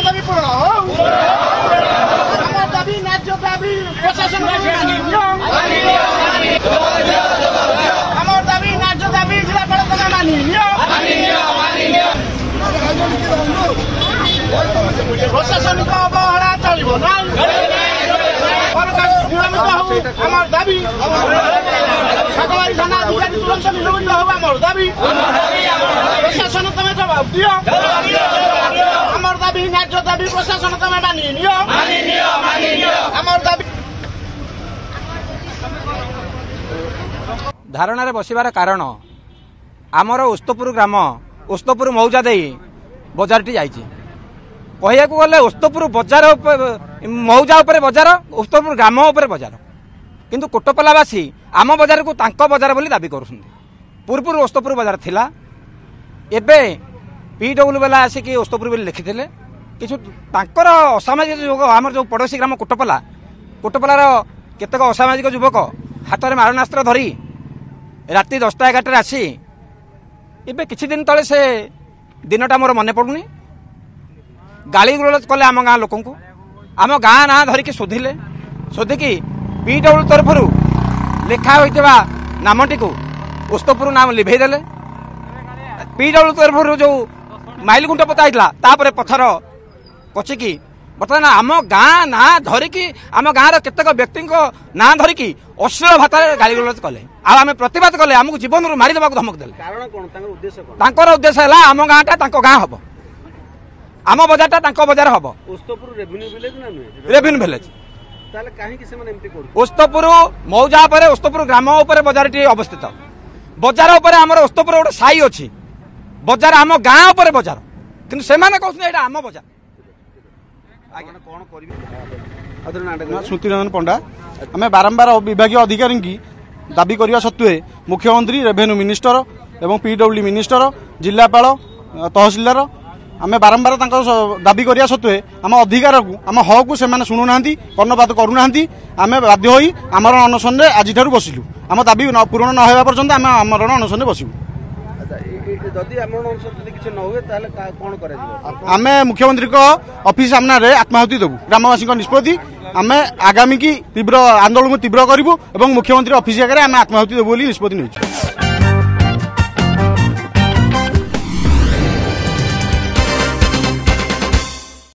দাবি পূরণ আমার দাবি ন্যায্য দাবি প্রশাসন আমার দাবি ন্যায্য দাবি জেলাপাল তোমরা মানি প্রশাসনিক অবহেলা চলিব না আমার দাবি সরকারি থানা অধিকারী তুরন্ত নিলম্বিত হব আমার দাবি প্রশাসন তুমি জবাব দিও আমার দাবি ন্যায্য দাবি প্রশাসন তুমি মানি নিও আমার দাবি ଧାରଣାରେ ବସିବାର କାରଣ ଆମର ଓସ୍ତପୁର ଗ୍ରାମ ଓସ୍ତପୁର ମୌଜା ଦେଇ ବଜାରଟି ଯାଇଛି। କହିବାକୁ ଗଲେ ଓସ୍ତପୁର ବଜାର ମୌଜା ଉପରେ ବଜାର ଓସ୍ତପୁର ଗ୍ରାମ ଉପରେ ବଜାର, କିନ୍ତୁ କୋଟପଲାବାସୀ ଆମ ବଜାରକୁ ତାଙ୍କ ବଜାର ବୋଲି ଦାବି କରୁଛନ୍ତି। ପୂର୍ବରୁ ଓସ୍ତପୁର ବଜାର ଥିଲା, ଏବେ PW ବାଲା ଆସିକି ଓସ୍ତପୁର ବୋଲି ଲେଖିଥିଲେ। କିଛି ତାଙ୍କର ଅସାମାଜିକ ଯୁବକ ଆମର ଯେଉଁ ପଡ଼ୋଶୀ ଗ୍ରାମ କୋଟପଲାର କେତେକ ଅସାମାଜିକ ଯୁବକ ହାତରେ ମାରଣାସ୍ତ୍ର ଧରି ରାତି 10ଟା 11ଟାରେ ଆସି ଏବେ କିଛି ଦିନ ତଳେ ସେ ଦିନଟା ମୋର ମନେ ପଡ଼ୁନି, ଗାଳି ଗୁଲଜ କଲେ ଆମ ଗାଁ ଲୋକଙ୍କୁ। ଆମ ଗାଁ ନାଁ ଧରିକି ଶୋଧିକି PW ତରଫରୁ ଲେଖା ହୋଇଥିବା ନାମଟିକୁ ଓସ୍ତପୁର ନାମ ଲିଭେଇ ଦେଲେ। PW ତରଫରୁ ଯେଉଁ ମାଇଲ ଗୁଣ୍ଟ ପୋତା ହେଇଥିଲା ତାପରେ ପଥର କଚିକି ବର୍ତ୍ତମାନ ଆମ ଗାଁ ନାଁ ଧରିକି ଆମ ଗାଁର କେତେକ ବ୍ୟକ୍ତିଙ୍କ ନାଁ ଧରିକି ଅଶ୍ଳୀଳ ଭାଷାରେ ଗାଳିଗୁଲଜ କଲେ। ଆଉ ଆମେ ପ୍ରତିବାଦ କଲେ ଆମକୁ ଜୀବନରୁ ମାରିଦେବାକୁ ଧମକ ଦେଲେ। ତାଙ୍କର ଉଦ୍ଦେଶ୍ୟ ହେଲା ଆମ ଗାଁଟା ତାଙ୍କ ଗାଁ ହବ, ଆମ ବଜାରଟା ତାଙ୍କ ବଜାର ହବ। ରେଭିନ୍ୟୁ ଭିଲେଜ ଓସ୍ତପୁର ମୌଜା ଉପରେ ଓସ୍ତପୁର ଗ୍ରାମ ଉପରେ ବଜାରଟି ଅବସ୍ଥିତ। ବଜାର ଉପରେ ଆମର ଓସ୍ତପୁର ଗୋଟେ ସାହି ଅଛି, ବଜାର ଆମ ଗାଁ ଉପରେ ବଜାର, କିନ୍ତୁ ସେମାନେ କହୁଛନ୍ତି ଏଇଟା ଆମ ବଜାର। ସ୍ମୃତିରଞ୍ଜନ ପଣ୍ଡା ଆମେ ବାରମ୍ବାର ବିଭାଗୀୟ ଅଧିକାରୀ की दाबी करने सत्वे मुख्यमंत्री रेवेन्यू मिनिस्टर एवं PW मिनिस्टर जिलापाल तहसिलदार आम बारंबार दाबी करने सत्वे आम अधिकार को आम हक को से शुणुना कर्णपात करूना आम बाध्य हो आमर अनशन आज बसिलु आम दाबी पूरण न होगा पर्यंत आम आमरण अनशन बसबू। आम मुख्यमंत्री ऑफिस सामना रे आत्माहुति देवु ग्रामवासी निष्पत्ति आम आगामी की तीव्र आंदोलन को तीव्र करूँ और मुख्यमंत्री ऑफिस आगे आम आत्माहुति देवु निष्पत्ति नहीं।